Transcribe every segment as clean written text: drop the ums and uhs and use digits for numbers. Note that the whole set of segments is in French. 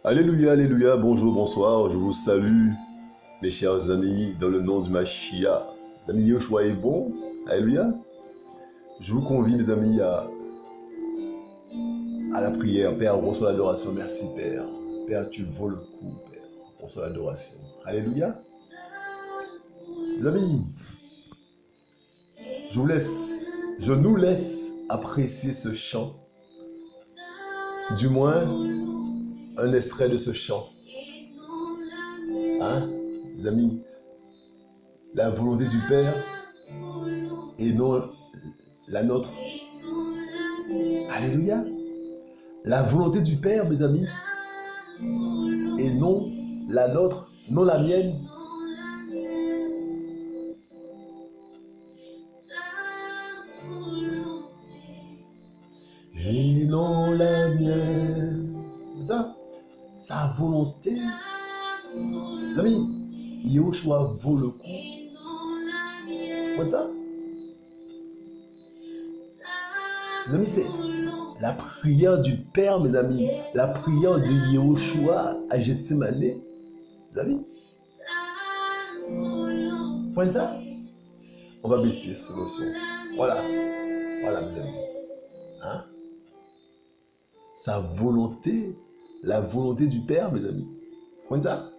Alléluia, alléluia, bonjour, bonsoir, je vous salue, mes chers amis, dans le nom du Mashiach. Amis, Yoshua est bon, alléluia. Je vous convie, mes amis, à la prière. Père, reçois l'adoration, merci Père. Père, tu vaux le coup, Père, reçois l'adoration. Alléluia. Mes amis, je nous laisse apprécier ce chant, du moins un extrait de ce chant. Hein, mes amis, la volonté du Père et non la nôtre. Alléluia. La volonté du Père, mes amis, et non la nôtre, non la mienne. Et non la mienne. Ça, sa volonté. Les amis, Yoshua vaut le coup. Comme ça. Les amis, c'est la prière du Père, mes amis. La prière de Yoshua à Gethsemane. Les amis. Vous voyez ça? On va baisser ce son. Voilà. Voilà, mes amis. Hein? Sa volonté, la volonté du Père, mes amis. Vous voyez ça?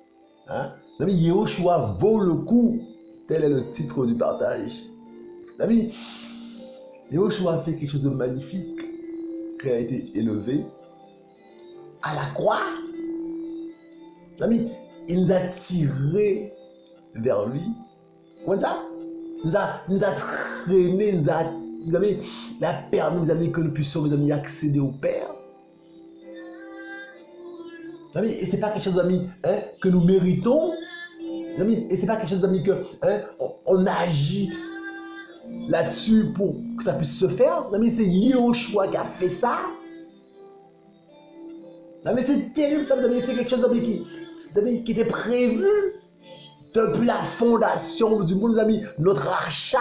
Hein? Mes amis, Yoshua vaut le coup. Tel est le titre du partage. Mes amis, Yoshua a fait quelque chose de magnifique, qui a été élevé à la croix. Mes amis, il nous a tirés vers lui. Comment ça? Il nous a traînés, nous a permis, mes amis, que nous puissions, mes amis, accéder au Père. Mes amis, et c'est pas quelque chose, amis, hein, que nous méritons. Mes amis, et c'est pas quelque chose, amis, que on agit là-dessus pour que ça puisse se faire. Mes amis, c'est Yoshua qui a fait ça. Mes amis, c'est terrible ça, mes amis, c'est quelque chose, amis, qui était prévu depuis la fondation du monde, mes amis. Notre rachat,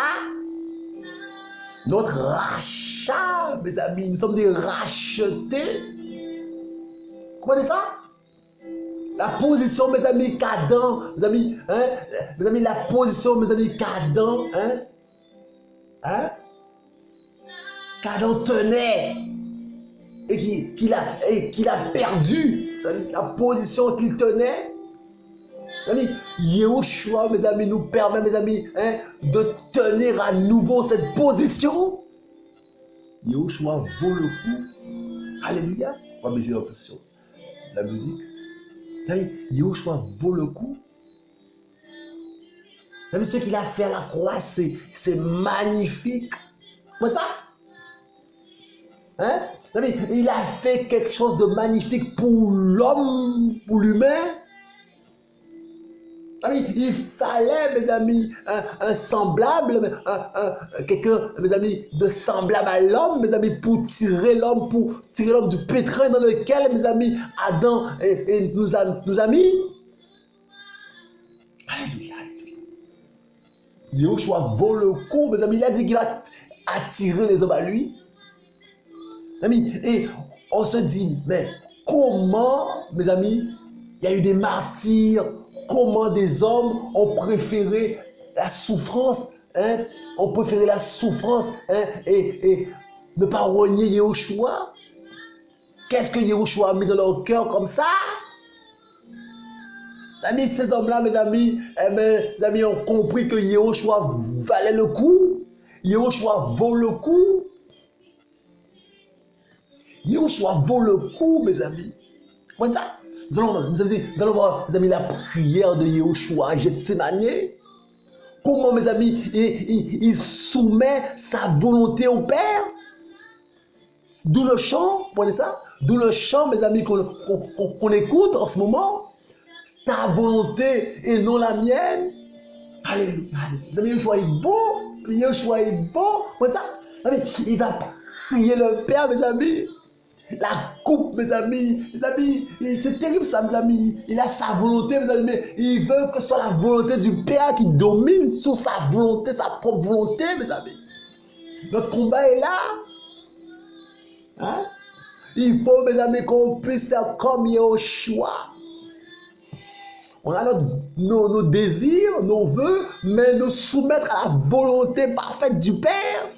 mes amis, nous sommes des rachetés. Vous comprenez ça? La position, mes amis, qu'Adam, mes amis, hein, mes amis, la position, mes amis, qu'Adam, qu'Adam tenait et qu'il a perdu, mes amis, la position qu'il tenait. Mes amis, Yoshua, mes amis, nous permet, mes amis, hein, de tenir à nouveau cette position. Yoshua vaut le coup. Alléluia. On va baisser un peu sur la musique. Vous savez, Yoshua vaut le coup. Vous savez, ce qu'il a fait à la croix, c'est magnifique. Comment ça? Hein? Vous savez, il a fait quelque chose de magnifique pour l'homme, pour l'humain. Il fallait, mes amis, un semblable, quelqu'un, mes amis, de semblable à l'homme, mes amis, pour tirer l'homme du pétrin dans lequel, mes amis, Adam nous a mis. Alléluia, alléluia. Yoshua vaut le coup, mes amis, il a dit qu'il va attirer les hommes à lui. Amis, et on se dit, mais comment, mes amis, il y a eu des martyrs. Comment des hommes ont préféré la souffrance, hein, et ne pas renier Yoshua. Qu'est-ce que Yoshua a mis dans leur cœur comme ça? Amis, ces hommes-là, mes amis, mes amis ont compris que Yoshua valait le coup. Yoshua vaut le coup. Yoshua vaut le coup, mes amis. Comment ça? Nous allons voir, mes amis, la prière de Yoshua à Gethsemane. Comment, mes amis, il soumet sa volonté au Père. D'où le chant, vous voyez ça? D'où le chant, mes amis, qu'on écoute en ce moment. Ta volonté et non la mienne. Alléluia. Mes amis, Yoshua est bon. Yoshua est bon. Vous voyez ça? Il va prier le Père, mes amis. La coupe, mes amis, c'est terrible ça, mes amis. Il a sa volonté, mes amis, mais il veut que ce soit la volonté du Père qui domine sur sa volonté, sa propre volonté, mes amis. Notre combat est là. Hein? Il faut, mes amis, qu'on puisse faire comme Yahushua. On a nos désirs, nos vœux, mais nous soumettre à la volonté parfaite du Père.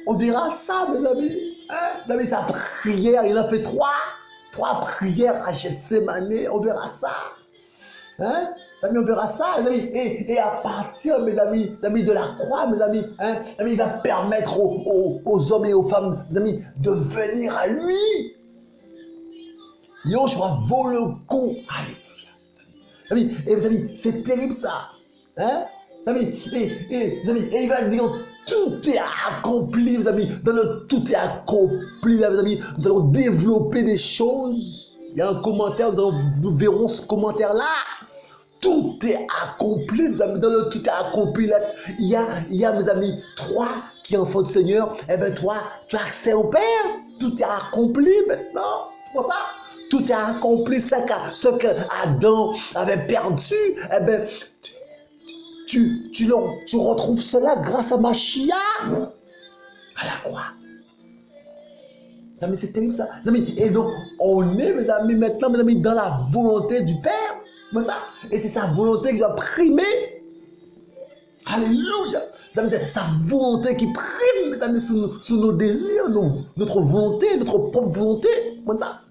On verra ça, mes amis. Hein? Vous savez, sa prière, il en fait trois prières à Gethsemane. On verra ça. Hein? Mes amis, on verra ça, mes amis. Et à partir, mes amis, de la croix, mes amis, hein, il va permettre aux hommes et aux femmes, mes amis, de venir à lui. Yahushua vaut le coup. Alléluia. Et mes amis, c'est terrible ça. Hein? Mes amis, et il va dire, tout est accompli, mes amis. Dans le tout est accompli, là, mes amis. Nous allons développer des choses. Il y a un commentaire, nous verrons ce commentaire-là. Tout est accompli, mes amis. Dans le tout est accompli, là, il y a, mes amis, toi qui es enfant du Seigneur. Eh bien, toi, tu as accès au Père. Tout est accompli maintenant. C'est pour ça. Tout est accompli. Ce que Adam avait perdu, eh bien, tu retrouves cela grâce à Mashiach à la croix. Mes amis, c'est terrible ça. Mes amis, et donc, on est, mes amis, maintenant, mes amis, dans la volonté du Père. Comme ça. Et c'est sa volonté qui doit primer. Alléluia. Mes amis, c'est sa volonté qui prime, mes amis, sous nos désirs, notre volonté, notre propre volonté. Comme ça.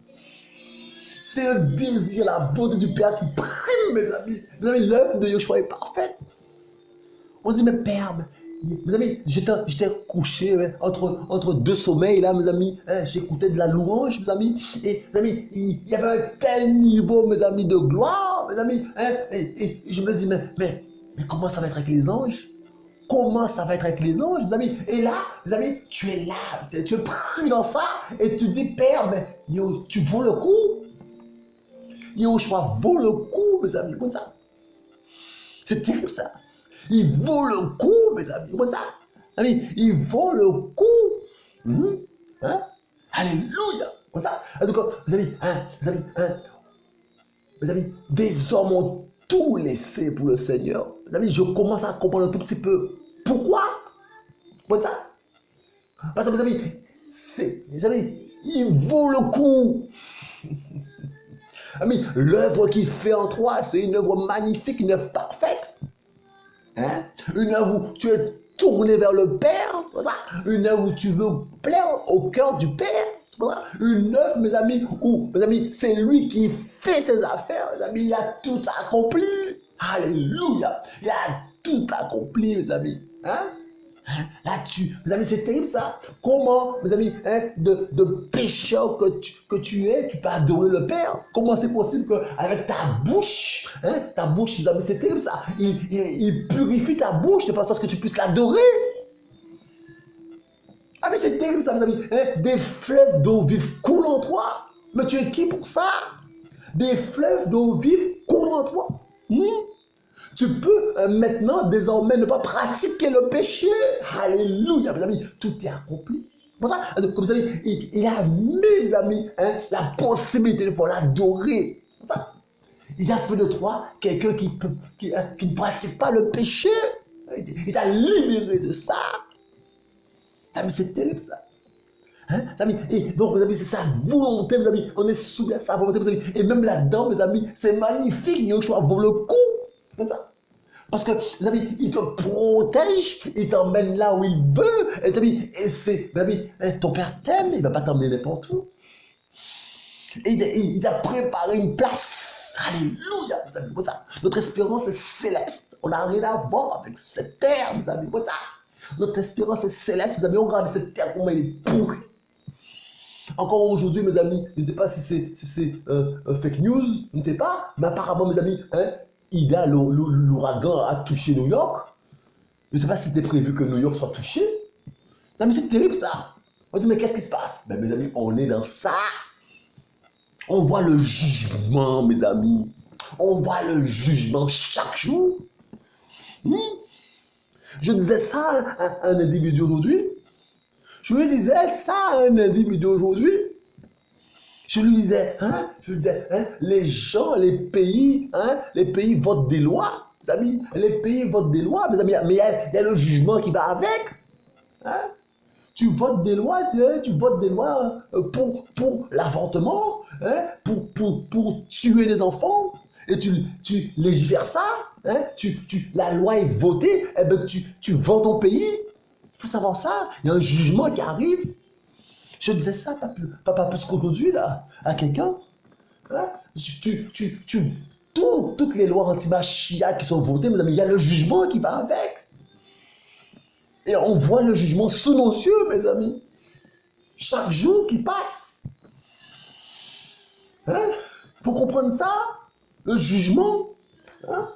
C'est le désir, la volonté du Père qui prime, mes amis. Mes amis, l'œuvre de Yahushua est parfaite. On se dit, mais Père, mes amis, j'étais couché entre deux sommeils, là, mes amis. Hein, j'écoutais de la louange, mes amis. Et, mes amis, il y avait un tel niveau, mes amis, de gloire, mes amis. Hein, et je me dis, mais comment ça va être avec les anges? Comment ça va être avec les anges, mes amis? Et là, mes amis, tu es là, tu es pris dans ça. Et tu dis, Père, mais tu vaux le coup. Yahushua vaut le coup, mes amis. Comme ça. C'est terrible, ça. Il vaut le coup, mes amis. Comment ça? Il vaut le coup. Hein? Alléluia. Comme ça. En tout cas, mes amis, des hommes ont tout laissé pour le Seigneur. Mes amis, je commence à comprendre un tout petit peu. Pourquoi? Comme ça. Parce que, mes amis, il vaut le coup. Amis, l'œuvre qu'il fait en toi, c'est une œuvre magnifique, une œuvre parfaite. Hein? Une œuvre où tu es tourné vers le Père, ça? Une œuvre où tu veux plaire au cœur du Père. Ça? Une œuvre, mes amis, où, mes amis, c'est lui qui fait ses affaires. Mes amis, il a tout accompli. Alléluia. Il a tout accompli, mes amis. Hein? Là-dessus, mes amis, c'est terrible ça. Comment, mes amis, hein, de pécheur que tu es, tu peux adorer le Père? Comment c'est possible qu'avec ta bouche, mes amis, c'est terrible ça. Il purifie ta bouche de façon à ce que tu puisses l'adorer. Ah mais c'est terrible ça, mes amis. Hein? Des fleuves d'eau vive coulent en toi. Mais tu es qui pour ça? Des fleuves d'eau vive coulent en toi. Tu peux maintenant, désormais, ne pas pratiquer le péché. Alléluia, mes amis. Tout est accompli. Pour ça, comme vous savez, il a mis, mes amis, hein, la possibilité de pouvoir l'adorer. Pour ça, il a fait de toi quelqu'un qui ne pratique pas le péché. Il t'a libéré de ça. Ça, mais c'est terrible, ça. Hein, mes amis, et donc, mes amis, c'est sa volonté, mes amis. On est soumis à sa volonté, mes amis. Et même là-dedans, mes amis, c'est magnifique. Yahushua vaut le coup. Comme ça. Parce que, mes amis, il te protège, il t'emmène là où il veut. Et, c'est, mes amis, hein, ton Père t'aime, il ne va pas t'emmener n'importe où. Et il t'a préparé une place. Alléluia, mes amis, comme ça. Notre espérance est céleste. On n'a rien à voir avec cette terre, mes amis, comme ça. Notre espérance est céleste, mes amis. On regarde cette terre, comment elle est pourrie. Encore aujourd'hui, mes amis, je ne sais pas si c'est fake news, je ne sais pas, mais apparemment, mes amis, hein, Ida, l'ouragan a touché New York. Je ne sais pas si c'était prévu que New York soit touché. Non, mais c'est terrible ça. On dit, mais qu'est-ce qui se passe? Ben, mes amis, on est dans ça. On voit le jugement, mes amis. On voit le jugement chaque jour. Je disais ça à un individu aujourd'hui. Je lui disais ça à un individu aujourd'hui. Je lui disais, les gens, les pays votent des lois, mes amis. Les pays votent des lois, mes amis. Mais il y a le jugement qui va avec. Hein? tu votes des lois, tu votes des lois pour l'avortement, hein, pour tuer les enfants, et tu légifères ça, hein, la loi est votée, et ben tu vends ton pays. Il faut savoir ça, il y a un jugement qui arrive. Je disais ça pas plus qu'aujourd'hui, là, à quelqu'un. Hein? Toutes les lois anti-machia qui sont votées, mes amis, il y a le jugement qui va avec. Et on voit le jugement sous nos yeux, mes amis. Chaque jour qui passe. Hein? Pour comprendre ça, le jugement, hein?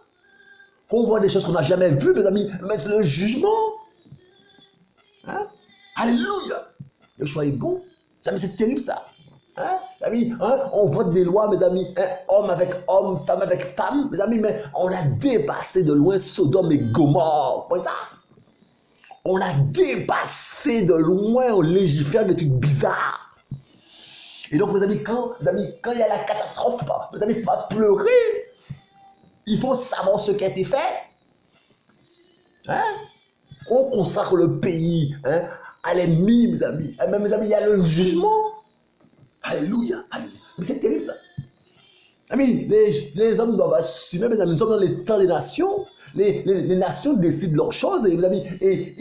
On voit des choses qu'on n'a jamais vues, mes amis, mais c'est le jugement. Hein? Alléluia! Le choix est bon. C'est terrible ça. Hein? Amis, hein? On vote des lois, mes amis, hein? Homme avec homme, femme avec femme, mes amis, mais on a dépassé de loin Sodome et Gomorrhe. Vous voyez ça? On a dépassé de loin, on légifère des trucs bizarres. Et donc, mes amis, quand il y a la catastrophe, mes amis, il ne faut pas pleurer. Il faut savoir ce qui a été fait. Hein? On consacre le pays, hein, à l'ennemi, mes amis. Et même, mes amis, il y a le jugement. Alléluia. Alléluia. Mais c'est terrible, ça. Amis, les hommes doivent assumer, mes amis, nous sommes dans les temps des nations. Les nations décident leurs choses, et, mes amis, et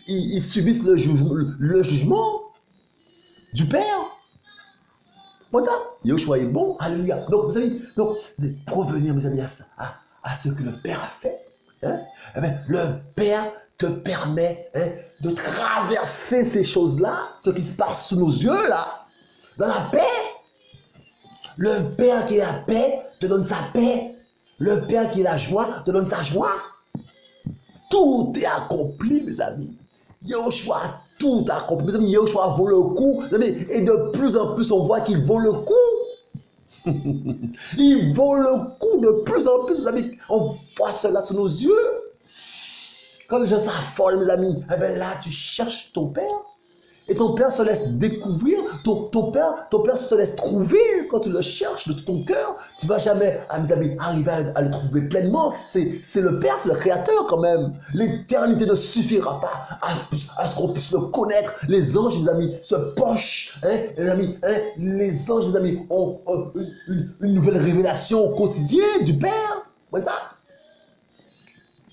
ils subissent le jugement du Père. Bon, ça, Yoshua est bon. Alléluia. Donc, mes amis, pour revenir, mes amis, à ce que le Père a fait, hein, eh bien, le Père te permet, hein, de traverser ces choses-là, ce qui se passe sous nos yeux, là, dans la paix. Le Père qui est la paix te donne sa paix. Le Père qui est la joie te donne sa joie. Tout est accompli, mes amis. Yoshua a tout accompli. Mes amis, Yoshua vaut le coup. Et de plus en plus, on voit qu'il vaut le coup. Il vaut le coup de plus en plus, mes amis. On voit cela sous nos yeux. Quand les gens s'affolent, mes amis, eh bien là, tu cherches ton Père. Et ton Père se laisse découvrir, ton père se laisse trouver quand tu le cherches de tout ton cœur. Tu ne vas jamais, mes amis, arriver à le trouver pleinement. C'est le Père, c'est le Créateur quand même. L'éternité ne suffira pas à ce qu'on puisse le connaître. Les anges, mes amis, se penchent. Hein, les amis, hein, les anges, mes amis, ont une nouvelle révélation au quotidien du Père. Vous voyez ça?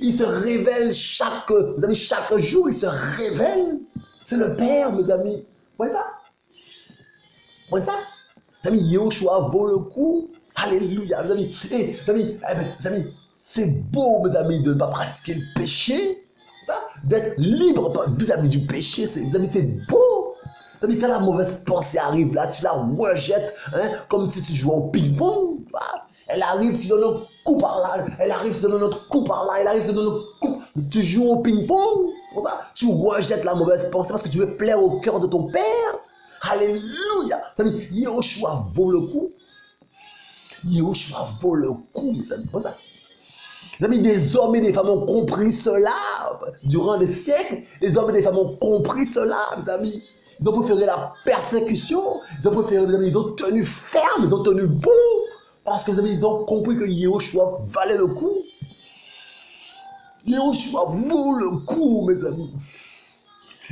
Il se révèle chaque jour, il se révèle. C'est le Père, mes amis. Vous voyez ça? Vous voyez ça? Mes amis, Yoshua vaut le coup. Alléluia, mes amis. Et, mes amis, c'est beau, mes amis, de ne pas pratiquer le péché. D'être libre vis-à-vis du péché. Mes amis, c'est beau. Mes amis, quand la mauvaise pensée arrive là, tu la rejettes, hein, comme si tu jouais au ping-pong. Elle arrive, tu donnes un coup par là. Elle arrive, tu donnes un autre coup par là. Elle arrive, tu donnes un autre coup. Tu joues au ping-pong. Pour ça, tu rejettes la mauvaise pensée parce que tu veux plaire au cœur de ton Père. Alléluia. Yoshua vaut le coup. Yoshua vaut le coup, mes amis. Comme ça. Les amis, des hommes et des femmes ont compris cela durant des siècles. Les hommes et des femmes ont compris cela, mes amis. Ils ont préféré la persécution. Ils ont préféré, mes amis, ils ont tenu ferme, ils ont tenu bon. Parce que, mes amis, ils ont compris que Yoshua valait le coup. Yoshua vaut le coup, mes amis.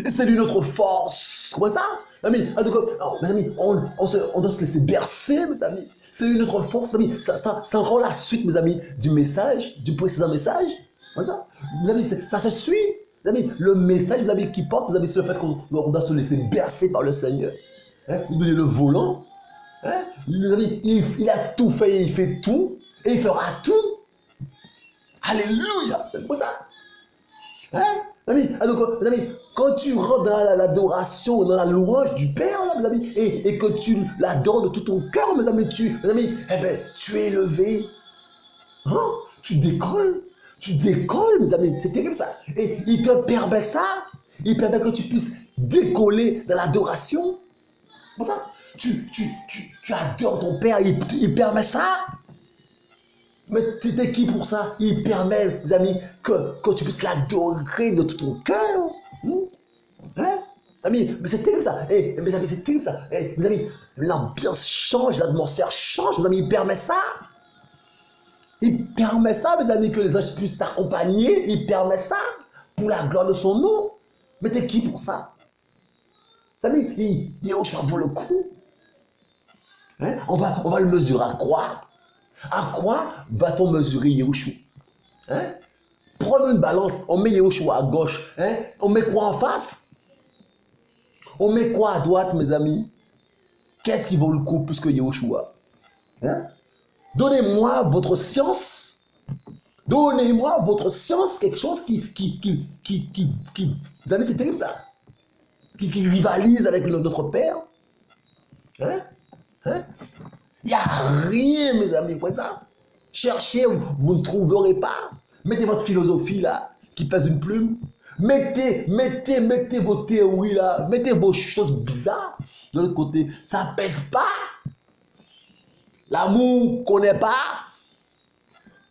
Et c'est d'une autre force. Comment ça? Mes amis, on doit se laisser bercer, mes amis. C'est une autre force, mes amis. Ça rend la suite, mes amis, du message, du précédent message. Comment ça? Mes amis, ça se suit. Mes amis, le message, mes amis, qui porte, mes amis, c'est le fait qu'on doit se laisser bercer par le Seigneur. Hein? Lui donner le volant. Hein? Mes amis, il a tout fait et il fait tout. Et il fera tout. Alléluia. C'est comme ça. Hein? Mes amis, quand tu rentres dans l'adoration, dans la louange du Père, là, mes amis, et que tu l'adores de tout ton cœur, mes amis, eh ben, tu es élevé. Hein? Tu décolles. Tu décolles, mes amis. C'est terrible ça. Et il te permet ça. Il permet que tu puisses décoller dans l'adoration. Comme ça. Tu adores ton Père. Il permet ça. Mais tu es qui pour ça? Il permet, mes amis, que tu puisses l'adorer de tout ton cœur. Hein? Amis, mais c'est terrible ça. Mes amis, c'est terrible ça. Mes amis, l'ambiance change, l'atmosphère change. Mes amis, il permet ça. Il permet ça, mes amis, que les anges puissent t'accompagner. Il permet ça pour la gloire de son nom. Mais t'es qui pour ça? amis, Yahushua vaut le coup. Hein? On va le mesurer à quoi? À quoi va-t-on mesurer Yahushua? Hein? Prenons une balance, on met Yahushua à gauche. Hein? On met quoi en face? On met quoi à droite, mes amis? Qu'est-ce qui vaut le coup plus que Yahushua? Hein? Donnez-moi votre science. Donnez-moi votre science, quelque chose vous savez, c'est terrible ça. Qui rivalise avec notre Père. Hein? Hein? Il n'y a rien, mes amis, pour ça. Cherchez, vous ne trouverez pas. Mettez votre philosophie là, qui pèse une plume. Mettez vos théories là. Mettez vos choses bizarres de l'autre côté. Ça ne pèse pas. L'amour ne connaît pas.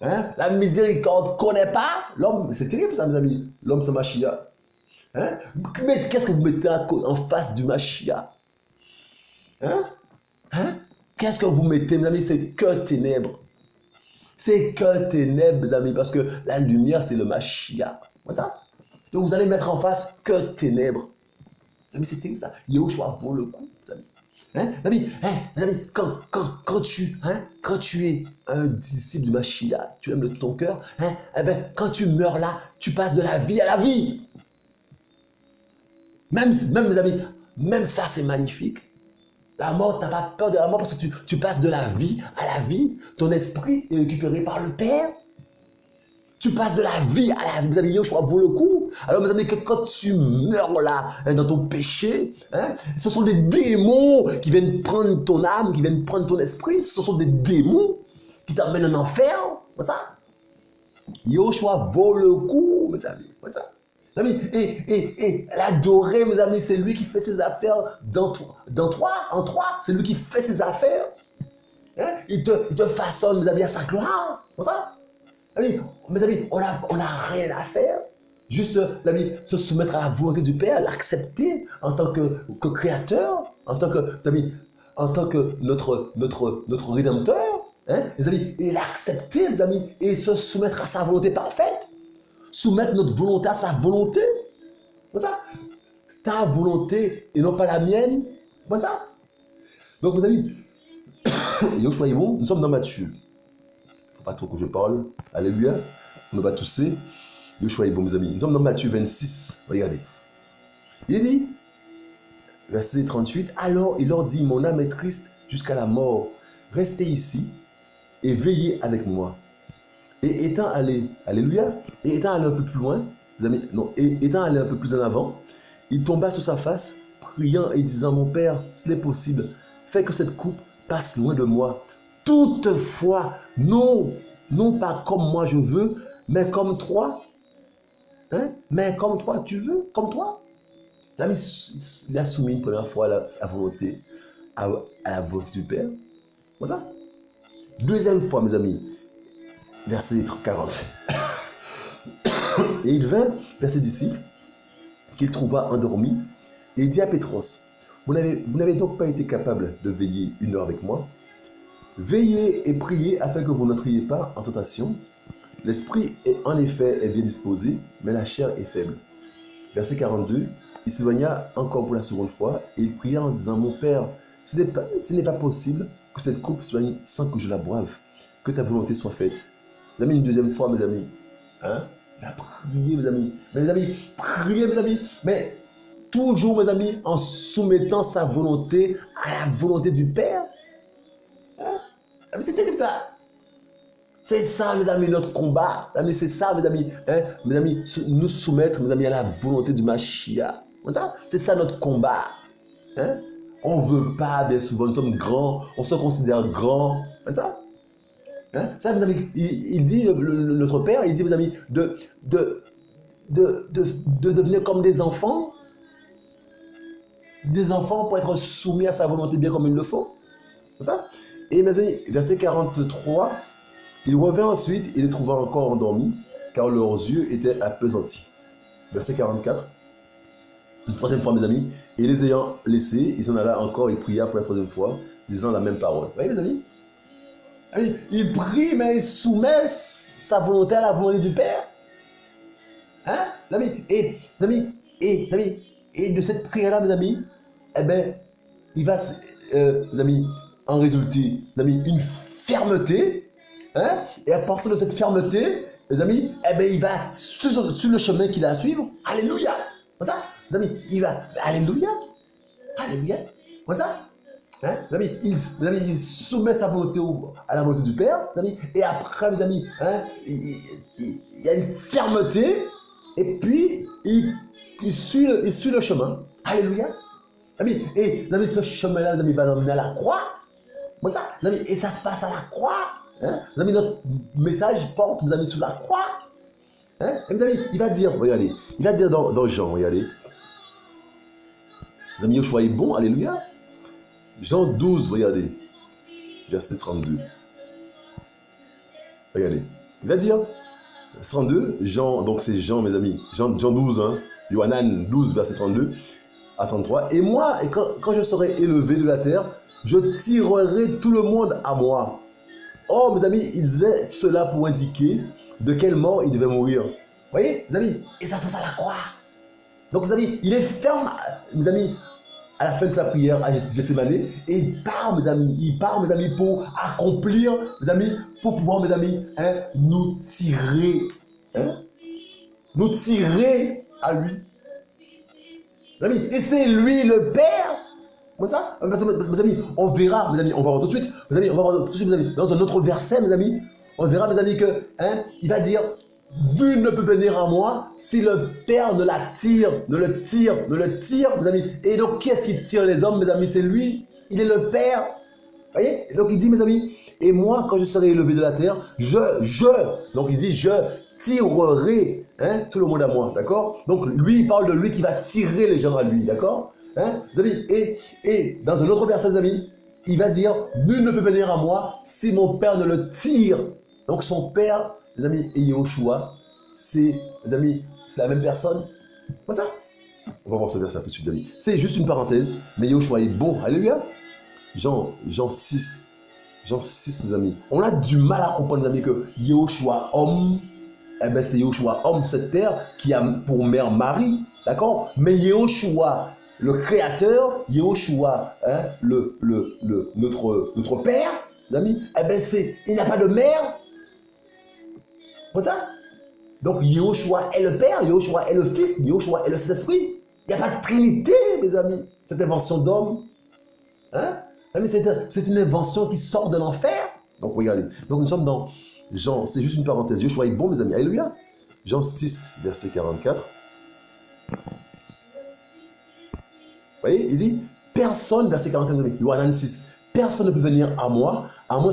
Hein? La miséricorde ne connaît pas. L'homme, c'est terrible ça, mes amis. L'homme, c'est Machia. Hein? Mais qu'est-ce que vous mettez en face du Machia? Hein? Hein? Qu'est-ce que vous mettez, mes amis? C'est que ténèbres. C'est que ténèbres, mes amis, parce que la lumière, c'est le Machia. Voilà. Donc vous allez mettre en face que ténèbres. Mes amis, c'est terrible ça. Yahushua vaut le coup, mes amis. Hein? Mes amis, quand tu es un disciple du Machia, tu aimes de ton cœur, hein? Eh ben, quand tu meurs là, tu passes de la vie à la vie. Même mes amis, même ça, c'est magnifique. La mort, tu n'as pas peur de la mort parce que tu passes de la vie à la vie. Ton esprit est récupéré par le Père. Tu passes de la vie à la vie. Vous avez Yahushua vaut le coup. Alors, mes amis, que quand tu meurs là, hein, dans ton péché, hein, ce sont des démons qui viennent prendre ton âme, qui viennent prendre ton esprit. Ce sont des démons qui t'amènent en enfer. Voilà ça. Yahushua vaut le coup, mes amis. Voilà ça. Mes amis, et l'adorer, mes amis, c'est lui qui fait ses affaires en toi. C'est lui qui fait ses affaires. Hein? Il te façonne, mes amis, à sa gloire. Voilà. Mes amis, on n'a rien à faire. Juste, mes amis, se soumettre à la volonté du Père, l'accepter en tant que créateur, en tant que, mes amis, en tant que notre rédempteur. Hein? Mes amis, et l'accepter, mes amis, et se soumettre à sa volonté parfaite. Soumettre notre volonté à sa volonté. Comme ça. Ta volonté et non pas la mienne. Comme ça. Donc, mes amis, Yahushua est bon, nous sommes dans Matthieu. Il ne faut pas trop que je parle. Alléluia. On ne va tousser. Yahushua est bon, mes amis. Nous sommes dans Matthieu 26. Regardez. Il dit, verset 38, alors il leur dit, mon âme est triste jusqu'à la mort. Restez ici et veillez avec moi. Et étant allé, alléluia, et étant allé un peu plus loin, amis, non, et étant allé un peu plus en avant, il tomba sur sa face, priant et disant, mon Père, s'il est possible, fais que cette coupe passe loin de moi. Toutefois, non pas comme moi je veux, mais comme toi. Hein? Mais comme toi, tu veux, comme toi. Amis, il a soumis une première fois à sa volonté, à la volonté du Père. Voilà ça. Deuxième fois, mes amis, verset 40. Et il vint vers ses disciples, qu'il trouva endormis, et il dit à Pétros, vous n'avez donc pas été capable de veiller une heure avec moi? Veillez et priez afin que vous n'entriez pas en tentation. L'esprit est en effet bien disposé, mais la chair est faible. Verset 42. Il s'éloigna encore pour la seconde fois, et il pria en disant, mon Père, ce n'est pas possible que cette coupe soit sans que je la boive, que ta volonté soit faite. Mes amis, une deuxième fois, mes amis. Hein? Il a prié, mes amis. Mais mes amis, priez, mes amis. Mais toujours, mes amis, en soumettant sa volonté à la volonté du Père. Hein? C'est terrible ça. C'est ça, mes amis, notre combat. Mes amis, c'est ça, mes amis. Hein? Mes amis, nous soumettre, mes amis, à la volonté du Machia. C'est ça notre combat. Hein? On ne veut pas, bien souvent, nous sommes grands, on se considère grands. C'est ça. Hein? Ça, mes amis, il dit, notre Père, il dit, mes amis, de devenir comme des enfants pour être soumis à sa volonté bien comme il le faut. C'est ça. Et mes amis, verset 43, il revint ensuite et les trouva encore endormis, car leurs yeux étaient appesantis. Verset 44, une troisième fois, mes amis, et les ayant laissés, il s'en alla encore et pria pour la troisième fois, disant la même parole. Vous voyez, mes amis? Il prie, mais il soumet sa volonté à la volonté du Père. Hein, mes amis? Et de cette prière-là, mes amis, eh bien, il va, mes amis, en résulter, mes amis, une fermeté. Hein? Et à partir de cette fermeté, mes amis, eh bien, il va sur le chemin qu'il a à suivre. Alléluia. Comme ça, mes amis, il va. Alléluia. Alléluia. Comme ça. Hein? Mes amis, il soumet sa volonté à la volonté du Père. Mes amis, et après, mes amis, hein, il y a une fermeté. Et puis, il suit le chemin. Alléluia. Mes amis, et mes amis, ce chemin-là, mes amis, va l'emmener à la croix. Comme ça. Mes amis, et ça se passe à la croix. Hein? Mes amis, notre message porte, mes amis, sur la croix. Hein? Et mes amis, il va dire, regardez, il va dire dans Jean, regardez. Mes amis, Yoshua est bon, alléluia. Jean 12, regardez, verset 32. Regardez, il va dire, 32, Jean, donc c'est Jean, mes amis, Jean 12, hein, Yohanan 12, verset 32 à 33. Et moi, quand je serai élevé de la terre, je tirerai tout le monde à moi. Oh, mes amis, il disait cela pour indiquer de quelle mort il devait mourir. Vous voyez, mes amis, et ça se passe à la croix. Donc, mes amis, il est ferme, mes amis, à la fin de sa prière à Gethsémane, et il part, mes amis, pour accomplir, mes amis, pour pouvoir, mes amis, hein, nous tirer à lui. Mes amis, et c'est lui le Père. Comme ça, mes amis, on verra, mes amis, on va voir tout de suite, mes amis, on va voir tout de suite, mes amis, dans un autre verset, mes amis, on verra, mes amis, que, hein, il va dire, nul ne peut venir à moi si le Père ne le tire, mes amis. Et donc, qui est-ce qui tire les hommes, mes amis? C'est lui, il est le Père. Vous voyez? Et donc, il dit, mes amis, et moi, quand je serai élevé de la terre, donc il dit, je tirerai, hein, tout le monde à moi, d'accord? Donc, lui, il parle de lui qui va tirer les gens à lui, d'accord? Hein, mes amis, et dans un autre verset, mes amis, il va dire, nul ne peut venir à moi si mon Père ne le tire. Donc son Père, mes amis, et Yoshua, c'est, mes amis, c'est la même personne. Comme ça. On va voir ce verset tout de suite, mes amis. C'est juste une parenthèse, mais Yoshua est bon. Alléluia. Jean 6, mes amis. On a du mal à comprendre, mes amis, que Yoshua, homme, eh ben c'est Yoshua, homme, cette terre, qui a pour mère Marie. D'accord? Mais Yoshua, le créateur, Yoshua, hein, notre père, les amis, eh ben il n'a pas de mère. Comme ça. Donc Yoshua est le père, Yoshua est le fils, Yoshua est le Saint-Esprit. Il n'y a pas de trinité, mes amis. Cette invention d'homme. Hein? C'est une invention qui sort de l'enfer. Donc regardez. Donc nous sommes dans Jean, c'est juste une parenthèse. Yoshua est bon, mes amis. Alléluia. Jean 6, verset 44. Vous voyez, il dit, personne, verset 41, Yohanan 6, personne ne peut venir à moi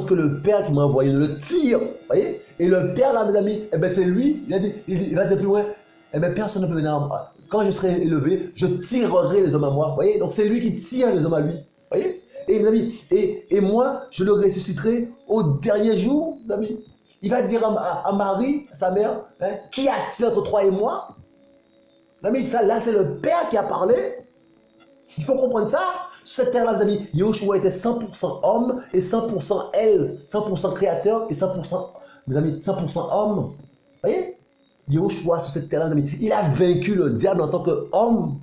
que le Père qui m'a envoyé ne le tire. Vous voyez? Et le Père, là, mes amis, eh ben, c'est lui, il va dire plus loin, eh ben, personne ne peut venir à moi. Quand je serai élevé, je tirerai les hommes à moi. Vous voyez? Donc c'est lui qui tire les hommes à lui. Vous voyez? Et mes amis, et moi, je le ressusciterai au dernier jour, mes amis. Il va dire à Marie, sa mère, hein, qui a-t-il entre toi et moi? Mes amis, ça, là, c'est le Père qui a parlé. Il faut comprendre ça. Sur cette terre-là, mes amis, Yoshua était 100% homme et 100% elle, 100% créateur et 100%, mes amis, 100% homme. Vous voyez? Yoshua, sur cette terre-là, mes amis, il a vaincu le diable en tant qu'homme.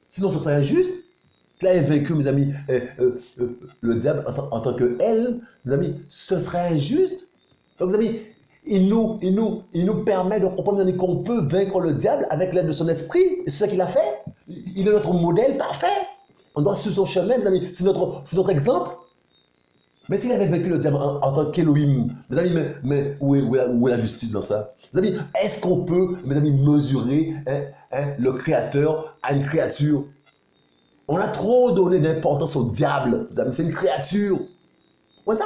Sinon, ce serait injuste. Il a vaincu, mes amis, le diable en tant que elle, mes amis, ce serait injuste. Donc, mes amis, il nous permet de comprendre qu'on peut vaincre le diable avec l'aide de son esprit. Et c'est ce qu'il a fait. Il est notre modèle parfait. On doit suivre son chemin, mes amis. C'est notre exemple. Mais s'il avait vaincu le diable en tant qu'Élohim, mes amis, mais où est la justice dans ça? Mes amis, est-ce qu'on peut, mes amis, mesurer le créateur à une créature? On a trop donné d'importance au diable, mes amis. C'est une créature. Comment ça?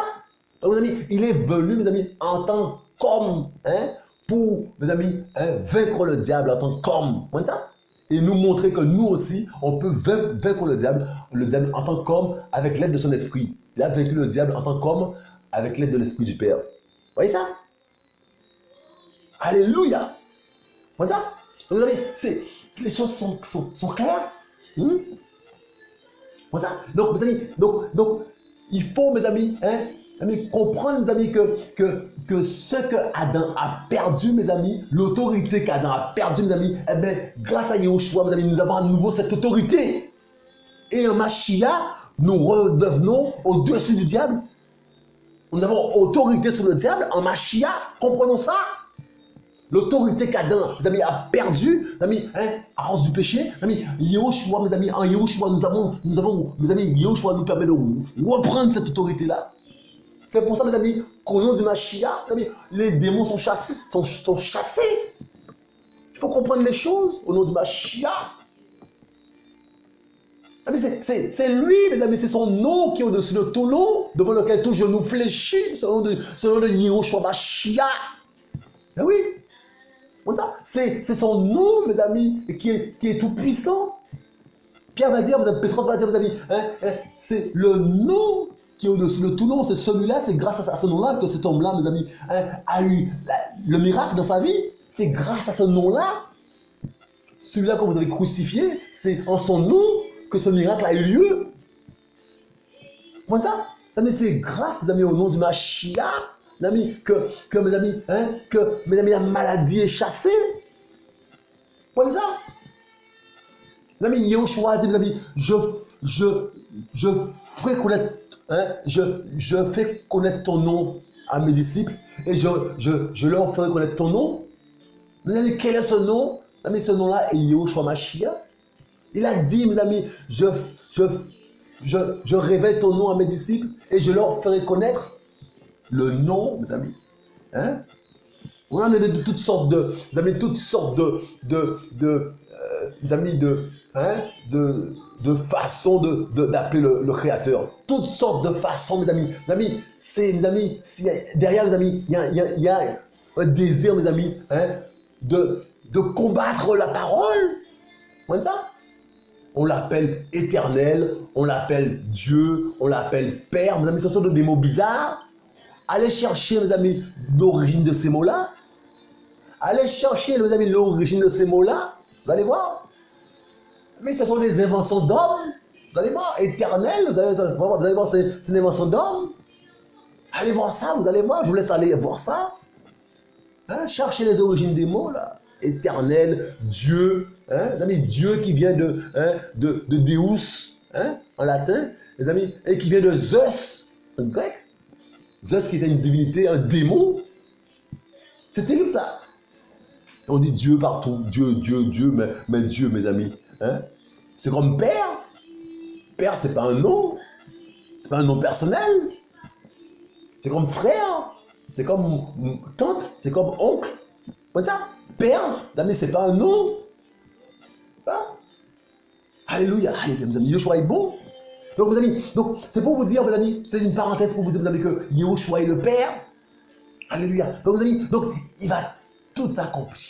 Donc, mes amis, il est venu, mes amis, en tant qu'homme, pour, mes amis, vaincre le diable en tant qu'homme. Comment ça? Et nous montrer que nous aussi, on peut vaincre le diable en tant qu'homme avec l'aide de son esprit. Il a vaincu le diable en tant qu'homme avec l'aide de l'esprit du Père. Vous voyez ça? Alléluia! Comment ça? Donc, mes amis, les choses sont claires. Comment ça? Donc, mes amis, donc, il faut, mes amis, comprendre, mes amis, que ce que Adam a perdu, mes amis, l'autorité qu'Adam a perdu, mes amis, eh bien, grâce à Yahushua, mes amis, nous avons à nouveau cette autorité. Et en Mashiach, nous redevenons au-dessus du diable. Nous avons autorité sur le diable en Mashiach. Comprenons ça. L'autorité qu'Adam, mes amis, a perdu, mes amis, à cause du péché. Mes amis, Yehoshua, mes amis, en Yehoshua, nous avons, mes amis, Yehoshua nous permet de reprendre cette autorité-là. C'est pour ça, mes amis, qu'au nom du Mashiach, mes amis, les démons sont chassés, sont chassés. Il faut comprendre les choses au nom du Mashiach. C'est lui, mes amis, c'est son nom qui est au-dessus de tout nom, devant lequel tout genou fléchit, c'est le nom de Yehoshua Mashiach. Ben oui. C'est son nom, mes amis, qui est tout puissant. Pierre va dire, Pétros va dire, mes amis, c'est le nom qui est au-dessus de tout nom. C'est celui-là, c'est grâce à ce nom-là que cet homme-là, mes amis, a eu le miracle dans sa vie. C'est grâce à ce nom-là, celui-là que vous avez crucifié, c'est en son nom que ce miracle a eu lieu. Comment ça? C'est grâce, mes amis, au nom du Mashiach. Mes amis, que mes amis, la maladie est chassée. Voilà ça. Mes amis, Yehoshua dit, mes amis, je ferai connaître, je fais connaître ton nom à mes disciples et je leur ferai connaître ton nom. Mes amis, quel est ce nom? Mes amis, ce nom-là est Yehoshua Mashiach. Il a dit, mes amis, je révèle ton nom à mes disciples et je leur ferai connaître le nom, mes amis. On en a de toutes sortes de, mes amis, toutes sortes mes amis, de façons d'appeler le Créateur. Toutes sortes de façons, mes amis. Mes amis, derrière, mes amis, il y a un désir, mes amis, de combattre la parole. Vous voyez ça? On l'appelle éternel, on l'appelle Dieu, on l'appelle Père. Mes amis, ce sont des mots bizarres. Allez chercher, mes amis, l'origine de ces mots-là. Allez chercher, mes amis, l'origine de ces mots-là. Vous allez voir. Mais ce sont des inventions d'hommes. Vous allez voir, éternel, vous allez voir, c'est une invention d'hommes. Allez voir ça, vous allez voir. Je vous laisse aller voir ça. Cherchez les origines des mots, là. Éternel, Dieu. Les amis, Dieu qui vient de Deus, en latin, les amis, et qui vient de Zeus, en grec. Zeus qui était une divinité, un démon. C'est terrible ça. On dit Dieu partout, Dieu, mais Dieu, mes amis. C'est comme Père. Père, c'est pas un nom. C'est pas un nom personnel. C'est comme frère. C'est comme tante. C'est comme oncle. Comme ça. Père, mes amis, c'est pas un nom. Ça. Alléluia. Alléluia, mes amis. Yehoshua est bon. Donc, mes amis, c'est pour vous dire, mes amis, c'est une parenthèse pour vous dire, mes amis, que Yehoshua est le Père. Alléluia. Donc, mes amis, il va tout accomplir.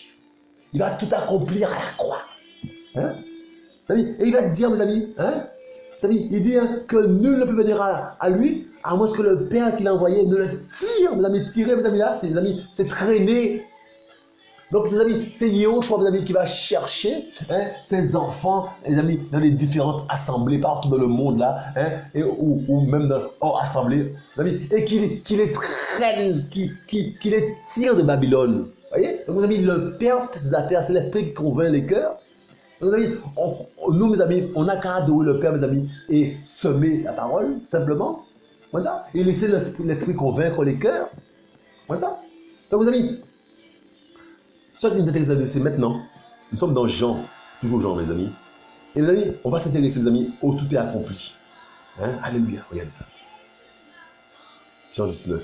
Il va tout accomplir à la croix. Et il va dire, mes amis, il dit que nul ne peut venir à lui, à moins que le Père qui l'a envoyé ne le tire. Mes amis, tirer, mes amis, là, c'est traîner. Donc, mes amis, c'est Yehoshua, mes amis, qui va chercher ses enfants, les amis, dans les différentes assemblées partout dans le monde, là, ou même hors assemblée, amis, et qui les traîne, qui les tire de Babylone. Vous voyez? Donc, mes amis, le Père fait ses affaires, c'est l'Esprit qui convainc les cœurs. Donc, mes amis, nous, mes amis, on n'a qu'à adorer le Père, mes amis, et semer la parole, simplement. Comme ça. Et laisser l'Esprit convaincre les cœurs. Comme ça. Donc, mes amis, ce qui nous intéresse, c'est maintenant. Nous sommes dans Jean, toujours Jean, mes amis. Et mes amis, on va s'intéresser, mes amis, au tout est accompli. Alléluia, regardez ça. Jean 19,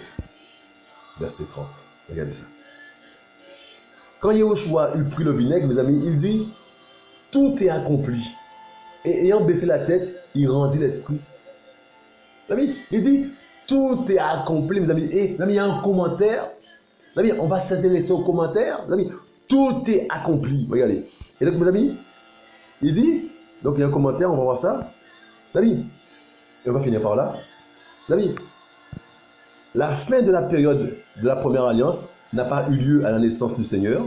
verset 30. Regardez ça. Quand Yehoshua eut pris le vinaigre, mes amis, il dit, tout est accompli. Et ayant baissé la tête, il rendit l'esprit. Mes amis, il dit, tout est accompli, mes amis. Et mes amis, il y a un commentaire. Mes amis, on va s'intéresser aux commentaires. Mes amis, tout est accompli. Regardez. Et donc, mes amis, il dit, donc il y a un commentaire, on va voir ça. Mes amis, et on va finir par là. Mes amis, la fin de la période de la première alliance n'a pas eu lieu à la naissance du Seigneur.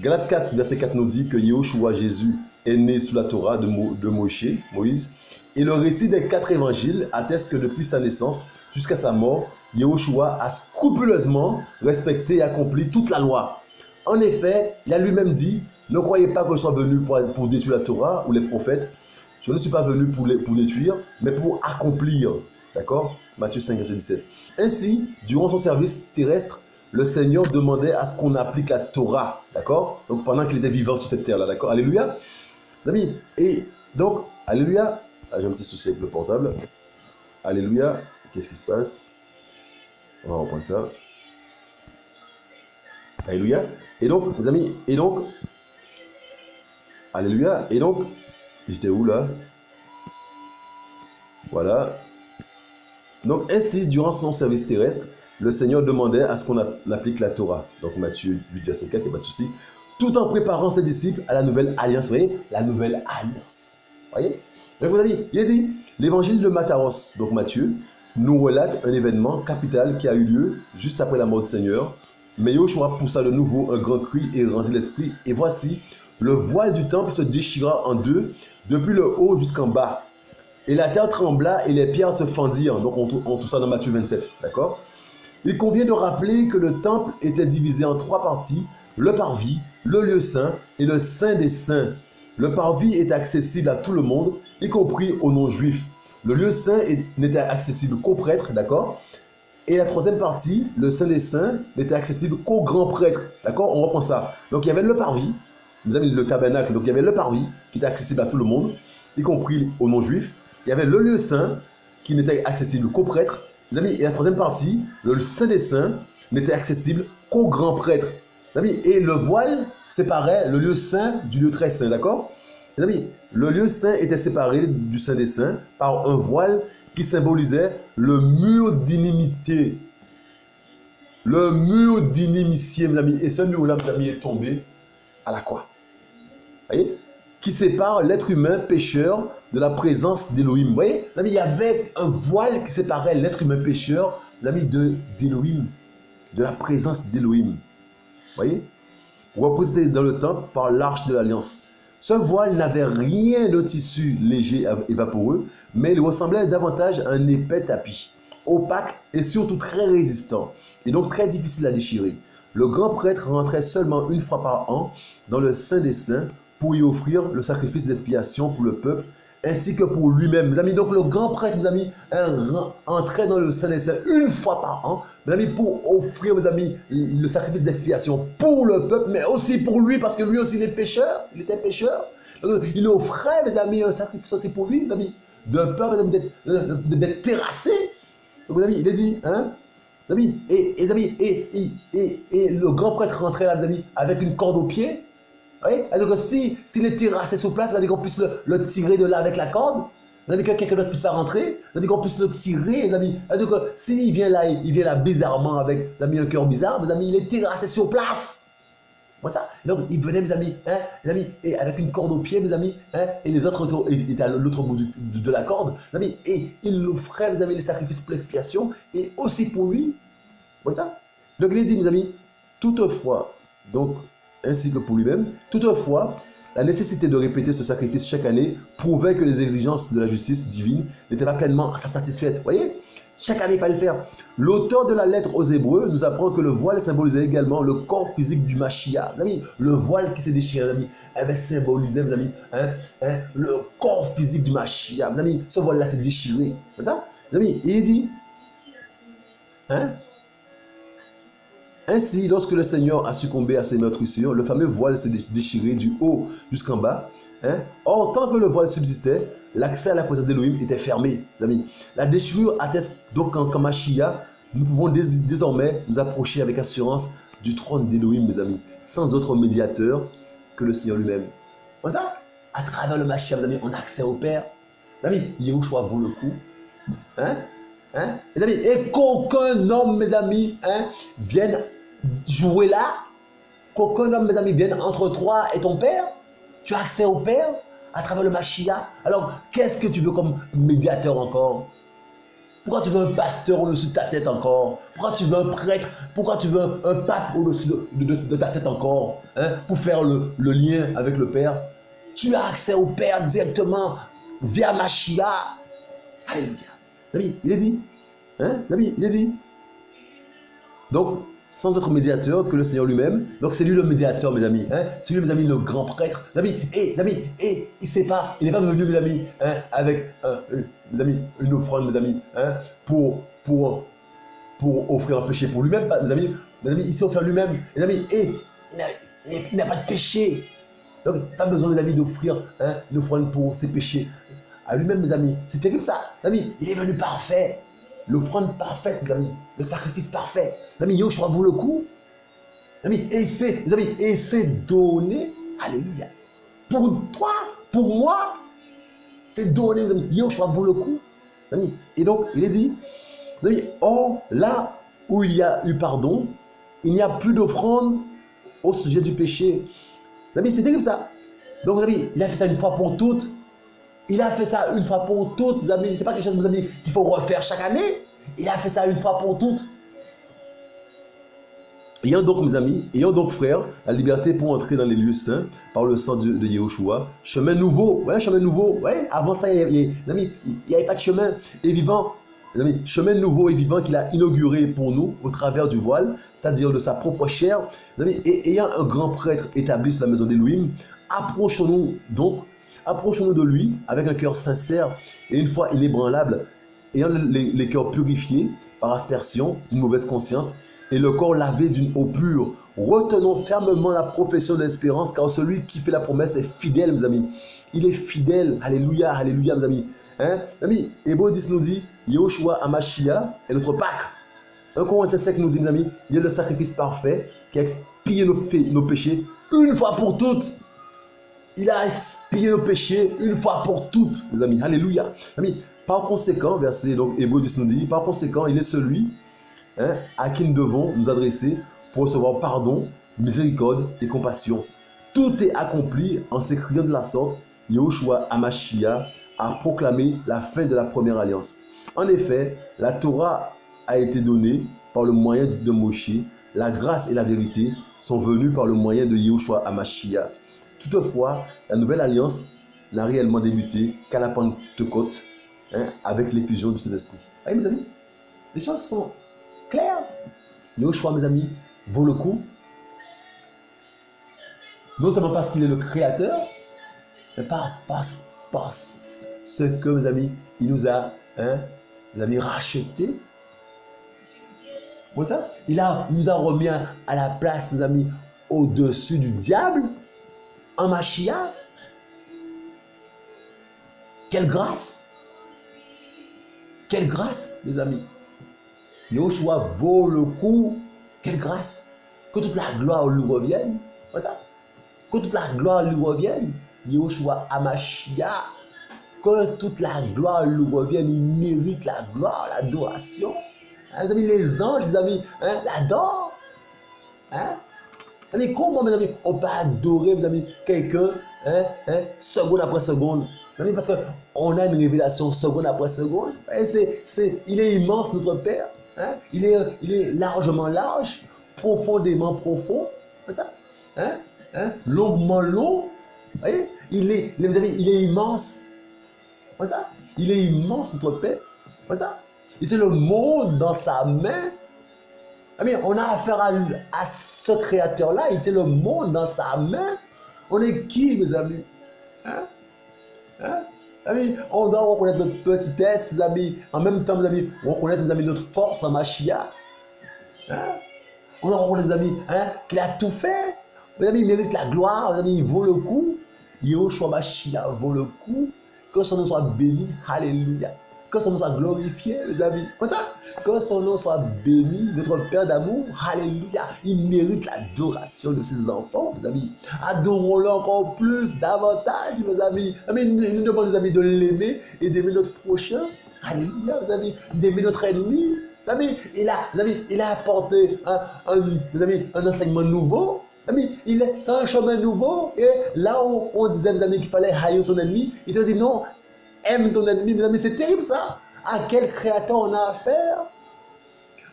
Galates 4, verset 4 nous dit que Yehoshua Jésus est né sous la Torah de Moïse. Et le récit des 4 évangiles atteste que depuis sa naissance jusqu'à sa mort, Yehoshua a scrupuleusement respecté et accompli toute la loi. En effet, il a lui-même dit, ne croyez pas que je sois venu pour détruire la Torah ou les prophètes. Je ne suis pas venu pour détruire, mais pour accomplir. D'accord? Matthieu 5, verset 17. Ainsi, durant son service terrestre, le Seigneur demandait à ce qu'on applique la Torah. D'accord? Donc pendant qu'il était vivant sur cette terre-là. D'accord? Alléluia. Amis. Et donc, alléluia. Ah, j'ai un petit souci avec le portable. Alléluia. Qu'est-ce qui se passe? On va reprendre ça. Alléluia. Et donc, mes amis, alléluia. Et donc, j'étais où là? Voilà. Donc, ainsi, durant son service terrestre, le Seigneur demandait à ce qu'on applique la Torah. Donc, Matthieu 8, verset 4, il n'y a pas de souci. Tout en préparant ses disciples à la nouvelle alliance. Vous voyez? La nouvelle alliance. Vous voyez? Donc, vous avez dit, il est dit, l'évangile de Matthieu, donc Matthieu, nous relate un événement capital qui a eu lieu juste après la mort du Seigneur. Mais Yoshua poussa de nouveau un grand cri et rendit l'esprit. Et voici, le voile du temple se déchira en deux, depuis le haut jusqu'en bas. Et la terre trembla et les pierres se fendirent. Donc on trouve ça dans Matthieu 27. D'accord? Il convient de rappeler que le temple était divisé en trois parties. Le parvis, le lieu saint et le saint des saints. Le parvis était accessible à tout le monde, y compris aux non-juifs. Le lieu saint n'était accessible qu'aux prêtres. D'accord? Et la troisième partie, le Saint des Saints, n'était accessible qu'aux grands prêtres. D'accord? On reprend ça. Donc il y avait le parvis, vous avez le tabernacle, donc il y avait le parvis qui était accessible à tout le monde, y compris aux non-juifs. Il y avait le lieu saint qui n'était accessible qu'aux prêtres. Mes amis, et la troisième partie, le Saint des Saints, n'était accessible qu'aux grands prêtres. Mes amis, et le voile séparait le lieu saint du lieu très saint. D'accord? Mes amis, le lieu saint était séparé du Saint des Saints par un voile qui symbolisait le mur d'inimitié. Le mur d'inimitié, mes amis. Et ce mur-là, mes amis, est tombé à la croix. Vous voyez? Qui sépare l'être humain pécheur de la présence d'Élohim. Vous voyez? Mes amis, il y avait un voile qui séparait l'être humain pécheur, mes amis, d'Élohim, de la présence d'Élohim. Vous voyez? Reposé dans le temple par l'arche de l'alliance. Ce voile n'avait rien de tissu léger et vaporeux, mais il ressemblait davantage à un épais tapis, opaque et surtout très résistant, et donc très difficile à déchirer. Le grand prêtre rentrait seulement une fois par an dans le Saint des Saints pour y offrir le sacrifice d'expiation pour le peuple, ainsi que pour lui-même. Mes amis, donc le grand prêtre, mes amis, entrait dans le Saint des Saints une fois par an, mes amis, pour offrir, mes amis, le sacrifice d'expiation pour le peuple, mais aussi pour lui, parce que lui aussi il est pécheur, il était pécheur. Donc, il offrait, mes amis, un sacrifice aussi pour lui, mes amis, de peur, mes amis, d'être terrassé. Donc, mes amis, il est dit, hein, mes amis, et le grand prêtre rentrait là, mes amis, avec une corde au pied. Oui? Donc, s'il est terrassé sur place, qu'on puisse le tirer de là avec la corde, que quelqu'un d'autre puisse pas rentrer, qu'on puisse le tirer, les amis. Donc, s'il vient là bizarrement avec, mes amis, un cœur bizarre, mes amis, il est terrassé sur place. Voilà ça. Donc, il venait, mes amis, mes amis, et avec une corde au pied, mes amis, et les autres étaient à l'autre bout de la corde, mes amis, et il offrait, mes amis, les sacrifices pour l'expiation, et aussi pour lui. Voilà ça. Donc, il est dit, mes amis, toutefois, donc, ainsi que pour lui-même. Toutefois, la nécessité de répéter ce sacrifice chaque année prouvait que les exigences de la justice divine n'étaient pas pleinement satisfaites. Vous voyez? Chaque année, il fallait le faire. L'auteur de la lettre aux Hébreux nous apprend que le voile symbolisait également le corps physique du Mashiach. Mes amis, le voile qui s'est déchiré, mes amis, avait symbolisé, mes amis, le corps physique du Mashiach. Mes amis, ce voile-là s'est déchiré. C'est ça? Mes amis, il dit, ainsi, lorsque le Seigneur a succombé à ses meurtrissures, le fameux voile s'est déchiré du haut jusqu'en bas. Or, tant que le voile subsistait, l'accès à la présence d'Élohim était fermé. Amis. La déchirure atteste donc qu'en Mashiach, nous pouvons désormais nous approcher avec assurance du trône d'Élohim, mes amis, sans autre médiateur que le Seigneur lui-même. Comme ça, à travers le Mashiach, mes amis, on a accès au Père. Mes amis, Yahushua vaut le coup. Mes amis, et qu'aucun homme, mes amis, vienne jouer là, qu'aucun homme, mes amis, vienne entre toi et ton Père. Tu as accès au Père à travers le Mashiach. Alors, qu'est-ce que tu veux comme médiateur encore? Pourquoi tu veux un pasteur au-dessus de ta tête encore? Pourquoi tu veux un prêtre? Pourquoi tu veux un pape au-dessus de ta tête encore? Pour faire le lien avec le Père. Tu as accès au Père directement via Mashiach. Alléluia. Nabi, il est dit. Nabi, il est dit. Donc, sans autre médiateur que le Seigneur lui-même. Donc c'est lui le médiateur, mes amis. Hein? C'est lui, mes amis, le grand prêtre. Mes amis, il sait pas, il n'est pas venu, mes amis, hein, avec mes amis, une offrande, mes amis, hein, pour offrir un péché pour lui-même. Mes amis, il s'est offert lui-même. Mes amis, il n'a pas de péché. Donc, pas besoin, mes amis, d'offrir une offrande pour ses péchés à lui-même, mes amis. C'est terrible ça. Mes amis, il est venu parfait. L'offrande parfaite, mes amis. Le sacrifice parfait. Mes amis, Yahushua vaut le coup. Mes amis, et c'est donné. Alléluia. Pour toi, pour moi, c'est donné, mes amis. Yahushua vaut le coup. Mes amis. Et donc, il est dit, mes amis, or, là où il y a eu pardon, il n'y a plus d'offrande au sujet du péché. Mes amis, c'est terrible ça. Donc, mes amis, il a fait ça une fois pour toutes. Il a fait ça une fois pour toutes, mes amis. C'est pas quelque chose, mes amis, qu'il faut refaire chaque année. Il a fait ça une fois pour toutes. Ayant donc, mes amis, ayant donc, frères, la liberté pour entrer dans les lieux saints par le sang de Yahushua. Chemin nouveau. Ouais, chemin nouveau. Ouais, avant ça, il n'y avait pas de chemin. Et vivant. Amis, chemin nouveau et vivant qu'il a inauguré pour nous au travers du voile, c'est-à-dire de sa propre chair. Amis, et ayant un grand prêtre établi sur la maison d'Élohim, approchons-nous de lui avec un cœur sincère et une foi inébranlable, ayant les cœurs purifiés par aspersion d'une mauvaise conscience et le corps lavé d'une eau pure. Retenons fermement la profession de l'espérance, car celui qui fait la promesse est fidèle, mes amis. Il est fidèle. Alléluia, alléluia, mes amis. Hein? Amis, Hébreux 10 nous dit, Yahushua Hamashiach est notre Pâques. 1 Corinthiens 5 nous dit, mes amis, il est le sacrifice parfait qui a expié nos péchés une fois pour toutes. Il a expié nos péchés une fois pour toutes, mes amis. Alléluia. Amis, par conséquent, verset donc Hébreux 10 nous dit, par conséquent, il est celui à qui nous devons nous adresser pour recevoir pardon, miséricorde et compassion. Tout est accompli en s'écriant de la sorte, Yahushua Hamashiach a proclamé la fin de la première alliance. En effet, la Torah a été donnée par le moyen de Moshe. La grâce et la vérité sont venues par le moyen de Yahushua Hamashiach. Toutefois, la nouvelle alliance n'a réellement débuté qu'à la Pentecôte, avec l'effusion du Saint-Esprit. Voyez, mes amis, les choses sont claires. Yahushua, mes amis, vaut le coup. Non seulement parce qu'il est le Créateur, mais parce que, mes amis, il nous a, mes amis, rachetés. Bon, ça, il nous a remis à la place, mes amis, au-dessus du diable, en Mashiach. Quelle grâce! Quelle grâce, mes amis! Yahushua vaut le coup. Quelle grâce! Que toute la gloire lui revienne. Bon, ça, que toute la gloire lui revienne. Yahushua Hamashiach, que toute la gloire lui revienne, il mérite la gloire, l'adoration. Mes amis, les anges, mes amis, l'adorent. Comment, mes amis, on peut adorer, mes amis, quelqu'un, seconde après seconde? Mes amis, parce qu'on a une révélation seconde après seconde. Il est immense, notre Père. Il est largement large, profondément profond. C'est ça? Longuement long. Voyez, mes amis, il est immense. Comme ça. Il est immense, notre Père. Comme ça. Il tient le monde dans sa main. Amis, on a affaire à ce Créateur-là. Il tient le monde dans sa main. On est qui, mes amis? Amis, on doit reconnaître notre petitesse, mes amis. En même temps, mes amis, reconnaître, mes amis, notre force en Mashiach. On doit reconnaître, mes amis, qu'il a tout fait. Mes amis, il mérite la gloire. Mes amis, il vaut le coup. Yahushua Mashiach vaut le coup. Que son nom soit béni. Alléluia. Que son nom soit glorifié, mes amis. Comme ça. Que son nom soit béni. Notre Père d'amour. Alléluia. Il mérite l'adoration de ses enfants, mes amis. Adorons-le encore plus, davantage, mes amis. Nous demandons, mes amis, de l'aimer et d'aimer notre prochain. Alléluia, mes amis. D'aimer notre ennemi. Mes amis, il a apporté un enseignement nouveau. C'est un chemin nouveau. Et là où on disait, mes amis, qu'il fallait haïr son ennemi, il te dit non, aime ton ennemi. Mes amis, c'est terrible ça. À quel créateur on a affaire?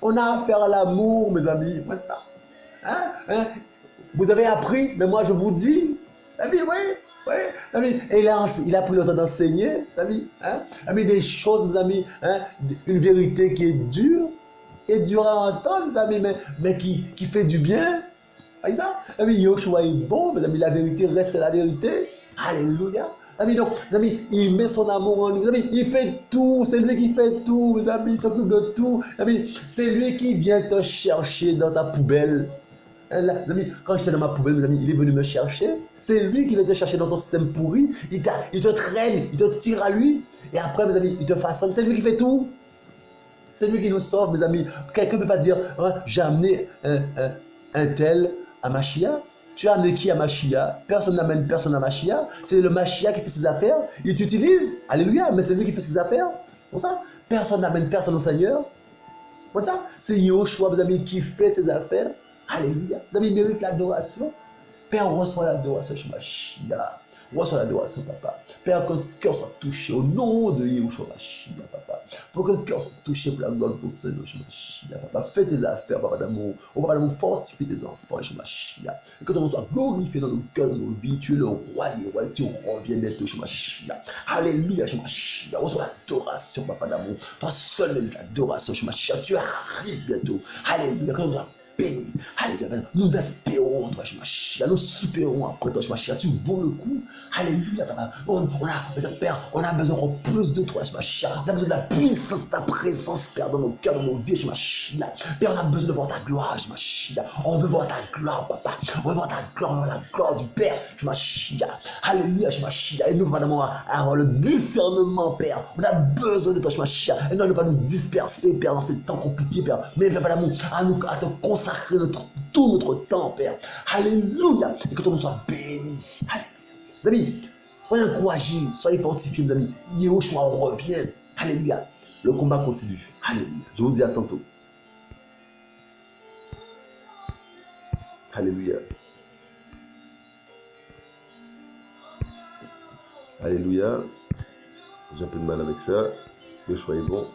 On a affaire à l'amour, mes amis. C'est ça. Vous avez appris, mais moi je vous dis. Oui. Et là, il a pris le temps d'enseigner, mes amis. Des choses, mes amis, une vérité qui est dure. est dur à entendre, mes amis, mais qui fait du bien. Voyez ça? Amis, Yoshua est bon, mes amis, la vérité reste la vérité. Alléluia. Amis, donc, mes amis, il met son amour en nous. Mes amis, il fait tout. C'est lui qui fait tout. Mes amis, il s'occupe de tout. Mes amis, c'est lui qui vient te chercher dans ta poubelle. Là, mes amis, quand j'étais dans ma poubelle, mes amis, il est venu me chercher. C'est lui qui vient te chercher dans ton système pourri. Il te traîne, il te tire à lui. Et après, mes amis, il te façonne. C'est lui qui fait tout. C'est lui qui nous sauve, mes amis. Quelqu'un ne peut pas dire, hein, j'ai amené un tel à Machia. Tu as amené qui à Machia? Personne n'amène personne à Machia. C'est le Machia qui fait ses affaires. Il t'utilise. Alléluia. Mais c'est lui qui fait ses affaires. Comme ça. Personne n'amène personne au Seigneur. Comme ça. C'est Yoshua, mes amis, qui fait ses affaires. Alléluia. Mes amis, méritent l'adoration. Père, reçois l'adoration chez Machia. Reçois l'adoration, papa. Père, que le cœur soit touché au nom de Yahushua Machia, papa. Pour que le cœur soit touché pour la gloire de ton Seigneur, Machia, papa. Fais tes affaires, papa d'amour. Oh, papa d'amour, fortifie tes enfants, Machia. Et que ton nom soit glorifié dans nos cœurs, dans nos vies. Tu es le roi des rois et tu reviens bientôt, Machia. Alléluia, Machia. Reçois l'adoration, papa d'amour. Toi seul mérite l'adoration, Machia. Tu arrives bientôt. Alléluia. Que ton nom béni. Alléluia. Nous espérons en toi, Machia. Nous supérons après toi, Machia. Tu vaux le coup. Alléluia, papa. Père, on a besoin encore plus de toi, Machia. On a besoin de la puissance de ta présence, Père, dans nos cœurs, dans nos vies, Machia. Père, on a besoin de voir ta gloire, Machia. On veut voir ta gloire, papa. On veut voir ta gloire, on veut voir la gloire du Père, Machia. Alléluia, Machia. Et nous, papa, avoir le discernement, Père. On a besoin de toi, Machia. Et non, ne pas nous disperser, Père, dans ces temps compliqués, Père. Mais, Papa d'amour, à te consacrer tout notre temps, Père. Alléluia. Et que ton nom soit béni. Alléluia. Mes amis, soyez encouragés, soyez fortifiés, mes amis. Yahushua revient. Alléluia. Le combat continue. Alléluia. Je vous dis à tantôt. Alléluia. Alléluia. J'ai un peu de mal avec ça. Yahushua est bon.